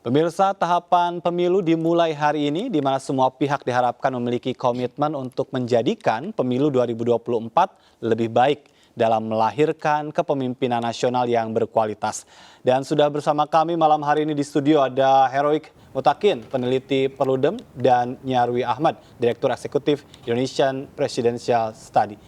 Pemirsa, tahapan pemilu dimulai hari ini di mana semua pihak diharapkan memiliki komitmen untuk menjadikan pemilu 2024 lebih baik dalam melahirkan kepemimpinan nasional yang berkualitas. Dan sudah bersama kami malam hari ini di studio ada Heroik Mutakin, peneliti Perludem, dan Nyarwi Ahmad, Direktur Eksekutif Indonesian Presidential Study.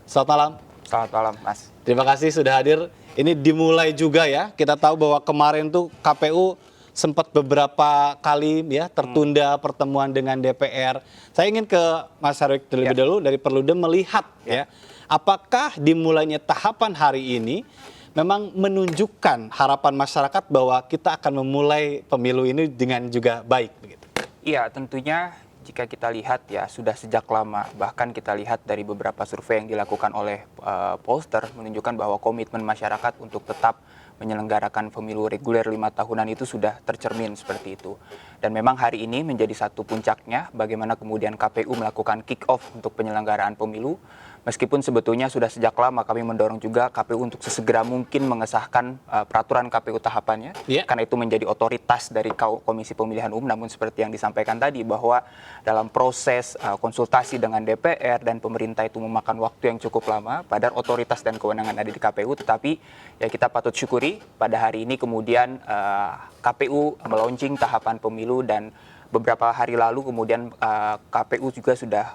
Selamat malam. Selamat malam, Mas. Terima kasih sudah hadir. Ini dimulai juga ya. Kita tahu bahwa kemarin tuh KPU sempat beberapa kali ya tertunda pertemuan dengan DPR. Saya ingin ke Mas Heroik terlebih dahulu dari Perludem melihat ya, apakah dimulainya tahapan hari ini memang menunjukkan harapan masyarakat bahwa kita akan memulai pemilu ini dengan juga baik begitu. Iya, tentunya jika kita lihat ya sudah sejak lama, bahkan kita lihat dari beberapa survei yang dilakukan oleh pollster menunjukkan bahwa komitmen masyarakat untuk tetap menyelenggarakan pemilu reguler 5 tahunan itu sudah tercermin seperti itu. Dan memang hari ini menjadi satu puncaknya bagaimana kemudian KPU melakukan kick off untuk penyelenggaraan pemilu. Meskipun sebetulnya sudah sejak lama kami mendorong juga KPU untuk sesegera mungkin mengesahkan peraturan KPU tahapannya. Karena itu menjadi otoritas dari Komisi Pemilihan Umum. Namun seperti yang disampaikan tadi bahwa dalam proses konsultasi dengan DPR dan pemerintah itu memakan waktu yang cukup lama. Padahal otoritas dan kewenangan ada di KPU. Tetapi ya kita patut syukuri pada hari ini kemudian KPU melaunching tahapan pemilu dan beberapa hari lalu kemudian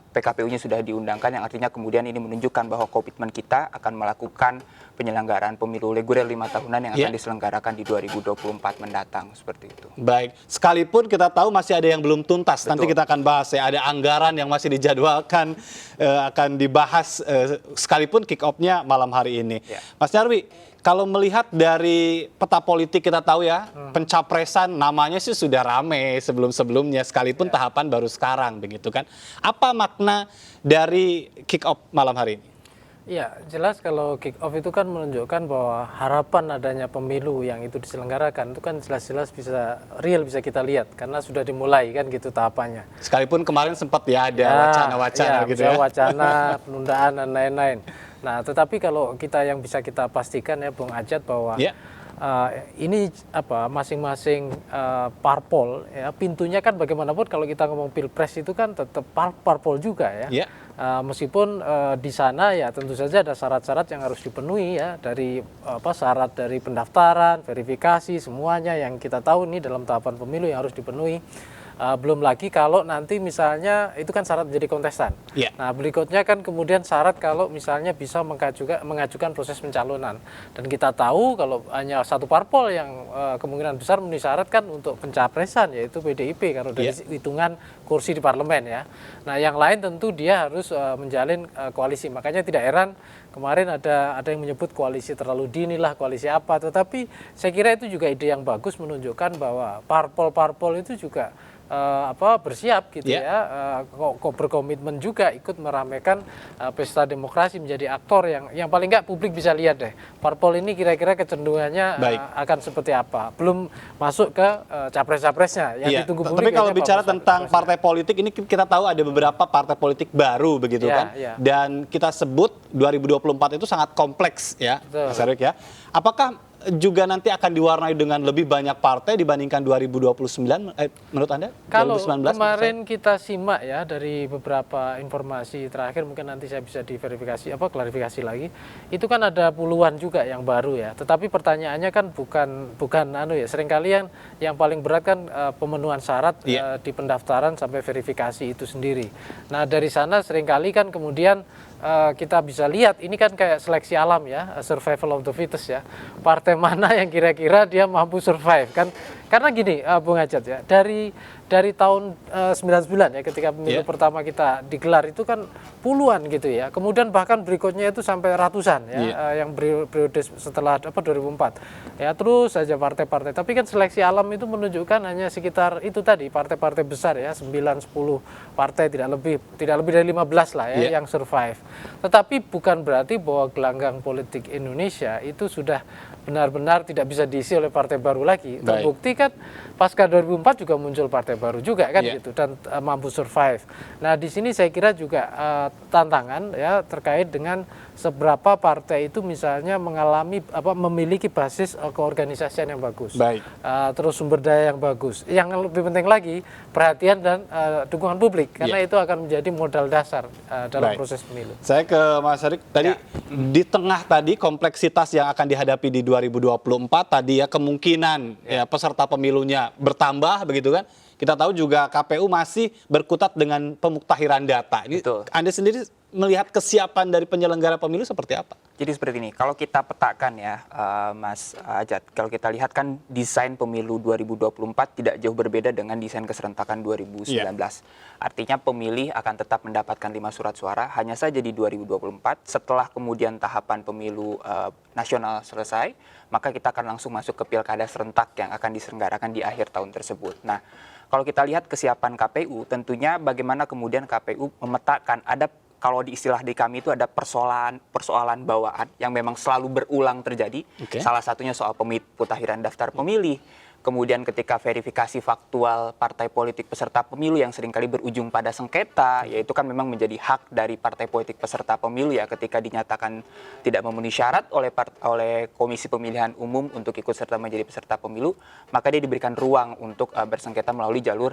PKPU-nya sudah diundangkan, yang artinya kemudian ini menunjukkan bahwa komitmen kita akan melakukan penyelenggaraan pemilu reguler 5 tahunan yang akan diselenggarakan di 2024 mendatang, seperti itu. Baik, sekalipun kita tahu masih ada yang belum tuntas. Betul. Nanti kita akan bahas ya, ada anggaran yang masih dijadwalkan akan dibahas sekalipun kick off-nya malam hari ini. Mas Nyarwi, kalau melihat dari peta politik kita tahu ya, pencapresan namanya sih sudah rame sebelum-sebelumnya, sekalipun tahapan baru sekarang begitu kan. Apa makna dari kick off malam hari ini? Ya, jelas kalau kick off itu kan menunjukkan bahwa harapan adanya pemilu yang itu diselenggarakan itu kan jelas-jelas bisa real, bisa kita lihat karena sudah dimulai kan gitu tahapannya. Sekalipun kemarin sempat ya ada wacana-wacana gitu ya. Wacana penundaan dan lain-lain. Nah, tetapi kalau yang bisa kita pastikan ya Bung Ajat bahwa ini masing-masing parpol ya, pintunya kan bagaimanapun kalau kita ngomong pilpres itu kan tetap parpol juga ya. Meskipun di sana ya tentu saja ada syarat-syarat yang harus dipenuhi ya, dari syarat dari pendaftaran, verifikasi, semuanya yang kita tahu ini dalam tahapan pemilu yang harus dipenuhi. Belum lagi kalau nanti misalnya itu kan syarat menjadi kontestan. Nah, berikutnya kan kemudian syarat kalau misalnya bisa mengajukan proses pencalonan. Dan kita tahu kalau hanya satu parpol yang kemungkinan besar memenuhi syarat kan untuk pencapresan, yaitu PDIP kalau dari hitungan kursi di parlemen ya. Nah, yang lain tentu dia harus menjalin koalisi. Makanya tidak heran kemarin ada yang menyebut koalisi terlalu dini lah, koalisi apa. Tetapi saya kira itu juga ide yang bagus menunjukkan bahwa parpol-parpol itu juga bersiap gitu kok berkomitmen juga ikut meramaikan pesta demokrasi, menjadi aktor yang paling nggak publik bisa lihat deh parpol ini kira-kira kecenderungannya akan seperti apa, belum masuk ke capres-capresnya yang ditunggu publik. Tapi kalau bicara tentang partai politik ini kita tahu ada beberapa partai politik baru begitu kan, dan kita sebut 2024 itu sangat kompleks ya, Mas Heroik ya. Apakah juga nanti akan diwarnai dengan lebih banyak partai dibandingkan 2029 menurut Anda? Kalau 2019, kemarin kita simak ya dari beberapa informasi terakhir, mungkin nanti saya bisa diverifikasi klarifikasi lagi. Itu kan ada puluhan juga yang baru ya. Tetapi pertanyaannya kan bukan seringkali yang paling berat kan pemenuhan syarat di pendaftaran sampai verifikasi itu sendiri. Nah, dari sana seringkali kan kemudian kita bisa lihat ini kan kayak seleksi alam ya, survival of the fittest ya. Partai mana yang kira-kira dia mampu survive kan? Karena gini, Bung Ajat ya, dari tahun 99 ya ketika pemilu pertama kita digelar itu kan puluhan gitu ya. Kemudian bahkan berikutnya itu sampai ratusan ya, yang periode setelah 2004. Ya terus saja partai-partai. Tapi kan seleksi alam itu menunjukkan hanya sekitar itu tadi, partai-partai besar ya, 9-10 partai, tidak lebih dari 15 lah ya yang survive. Tetapi bukan berarti bahwa gelanggang politik Indonesia itu sudah benar-benar tidak bisa diisi oleh partai baru lagi. Baik. Terbukti kan pasca 2004 juga muncul partai baru juga kan Iya. gitu, dan mampu survive. Nah di sini saya kira juga tantangan ya terkait dengan seberapa partai itu misalnya mengalami memiliki basis keorganisasian yang bagus, Baik. terus sumber daya yang bagus. Yang lebih penting lagi perhatian dan dukungan publik, karena itu akan menjadi modal dasar dalam Baik. proses pemilu. Saya ke Mas Erik tadi di tengah tadi kompleksitas yang akan dihadapi di 2024 tadi ya, kemungkinan ya peserta pemilunya bertambah begitu kan. Kita tahu juga KPU masih berkutat dengan pemuktahiran data. Ini Betul. Anda sendiri melihat kesiapan dari penyelenggara pemilu seperti apa? Jadi seperti ini, kalau kita petakan ya Mas Ajat, kalau kita lihat kan desain pemilu 2024 tidak jauh berbeda dengan desain keserentakan 2019. Artinya pemilih akan tetap mendapatkan 5 surat suara, hanya saja di 2024 setelah kemudian tahapan pemilu nasional selesai, maka kita akan langsung masuk ke pilkada serentak yang akan diselenggarakan di akhir tahun tersebut. Nah, kalau kita lihat kesiapan KPU, tentunya bagaimana kemudian KPU memetakan ada, kalau di istilah di kami itu ada persoalan bawaan yang memang selalu berulang terjadi. Oke. Salah satunya soal pemutahiran daftar pemilih. Kemudian ketika verifikasi faktual partai politik peserta pemilu yang seringkali berujung pada sengketa, yaitu kan memang menjadi hak dari partai politik peserta pemilu ya, ketika dinyatakan tidak memenuhi syarat oleh Komisi Pemilihan Umum untuk ikut serta menjadi peserta pemilu, maka dia diberikan ruang untuk bersengketa melalui jalur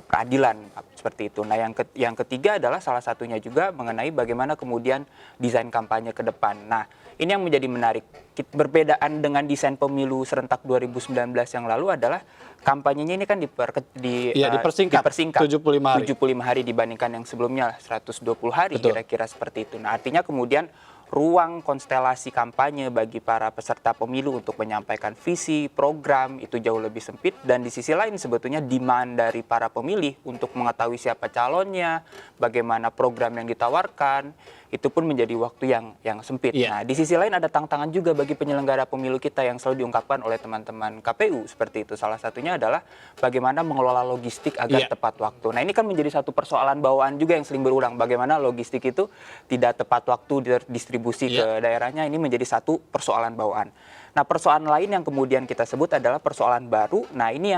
peradilan seperti itu. Nah, yang ketiga adalah salah satunya juga mengenai bagaimana kemudian desain kampanye ke depan. Nah, ini yang menjadi menarik. Berbedaan dengan desain pemilu serentak 2019 yang lalu adalah kampanyenya ini kan dipersingkat 75 hari. 75 hari dibandingkan yang sebelumnya 120 hari. Betul. Kira-kira seperti itu. Nah, artinya kemudian ruang konstelasi kampanye bagi para peserta pemilu untuk menyampaikan visi, program itu jauh lebih sempit, dan di sisi lain sebetulnya demand dari para pemilih untuk mengetahui siapa calonnya, bagaimana program yang ditawarkan, itu pun menjadi waktu yang sempit. Nah, di sisi lain ada tantangan juga bagi penyelenggara pemilu kita yang selalu diungkapkan oleh teman-teman KPU seperti itu. Salah satunya adalah bagaimana mengelola logistik agar tepat waktu. Nah, ini kan menjadi satu persoalan bawaan juga yang sering berulang. Bagaimana logistik itu tidak tepat waktu distribusi ke daerahnya, ini menjadi satu persoalan bawaan. Nah, persoalan lain yang kemudian kita sebut adalah persoalan baru. Nah, ini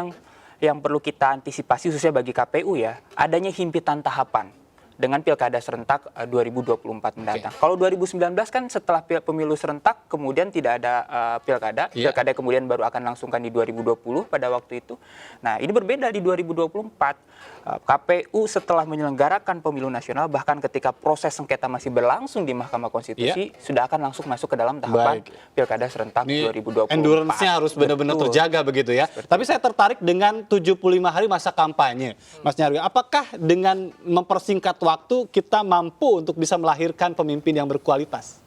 yang perlu kita antisipasi khususnya bagi KPU ya, adanya himpitan tahapan dengan pilkada serentak 2024 mendatang. Kalau 2019 kan setelah pemilu serentak kemudian tidak ada pilkada, pilkada kemudian baru akan langsungkan di 2020 pada waktu itu. Nah, ini berbeda di 2024. KPU setelah menyelenggarakan pemilu nasional, bahkan ketika proses sengketa masih berlangsung di Mahkamah Konstitusi, sudah akan langsung masuk ke dalam tahapan pilkada serentak 2024. Endurance-nya harus benar-benar terjaga begitu ya. Tapi saya tertarik dengan 75 hari masa kampanye, Mas Nyarwi. Apakah dengan mempersingkat waktu kita mampu untuk bisa melahirkan pemimpin yang berkualitas?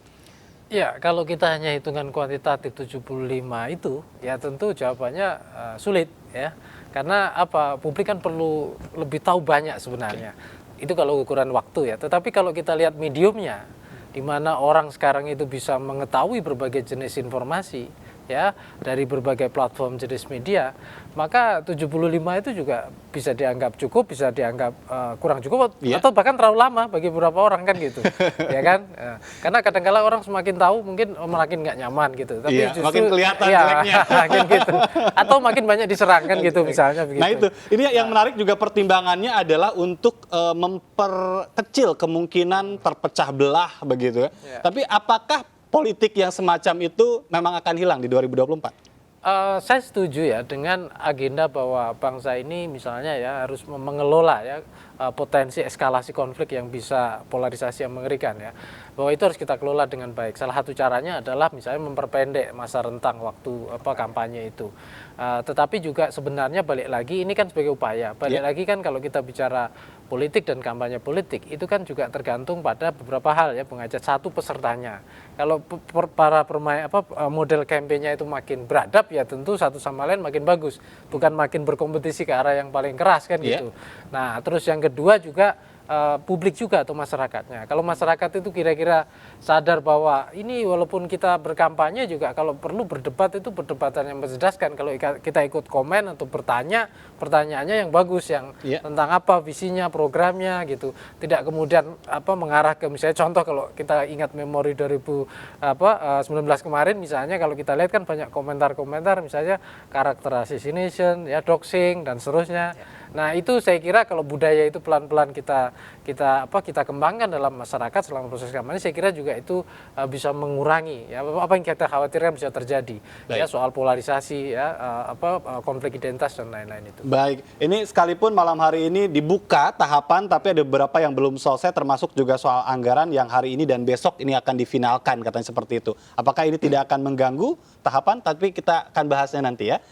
Ya, kalau kita hanya hitungan kuantitatif 75 itu, ya tentu jawabannya sulit ya. Karena publik kan perlu lebih tahu banyak sebenarnya. Itu kalau ukuran waktu ya. Tetapi kalau kita lihat mediumnya, di mana orang sekarang itu bisa mengetahui berbagai jenis informasi ya dari berbagai platform jenis media, maka 75 itu juga bisa dianggap cukup, bisa dianggap kurang cukup, atau bahkan terlalu lama bagi beberapa orang kan gitu, ya kan? Karena kadang-kala orang semakin tahu mungkin makin nggak nyaman gitu, tapi justru makin kelihatan jeleknya, makin gitu, atau makin banyak diserang kan gitu misalnya. Begitu. Nah itu, ini yang menarik juga pertimbangannya adalah untuk memperkecil kemungkinan terpecah belah begitu ya. Tapi apakah politik yang semacam itu memang akan hilang di 2024? Saya setuju ya dengan agenda bahwa bangsa ini misalnya ya harus mengelola ya potensi eskalasi konflik yang bisa polarisasi yang mengerikan ya, bahwa itu harus kita kelola dengan baik. Salah satu caranya adalah misalnya memperpendek masa rentang waktu kampanye itu. Tetapi juga sebenarnya balik lagi ini kan sebagai upaya. Balik lagi kan kalau kita bicara politik dan kampanye politik itu kan juga tergantung pada beberapa hal ya, Bung Ajat. Satu, pesertanya. Kalau para model kampanye itu makin beradab ya tentu satu sama lain makin bagus, bukan makin berkompetisi ke arah yang paling keras kan gitu. Nah, terus yang kedua juga publik juga atau masyarakatnya. Kalau masyarakat itu kira-kira sadar bahwa ini walaupun kita berkampanye juga kalau perlu berdebat itu perdebatan yang mencerdaskan. Kalau kita ikut komen atau bertanya, pertanyaannya yang bagus, yang tentang apa visinya, programnya gitu. Tidak kemudian mengarah ke misalnya contoh kalau kita ingat memori 2019 kemarin misalnya kalau kita lihat kan banyak komentar-komentar misalnya karakter assassination, ya doxing dan seterusnya. Nah itu saya kira kalau budaya itu pelan-pelan kita kembangkan dalam masyarakat selama proses kampanye, saya kira juga itu bisa mengurangi ya apa yang kita khawatirkan bisa terjadi. Ya soal polarisasi, ya konflik identitas dan lain-lain itu. Baik, ini sekalipun malam hari ini dibuka tahapan, tapi ada beberapa yang belum selesai, termasuk juga soal anggaran yang hari ini dan besok ini akan difinalkan, katanya seperti itu. Apakah ini tidak akan mengganggu tahapan? Tapi kita akan bahasnya nanti ya.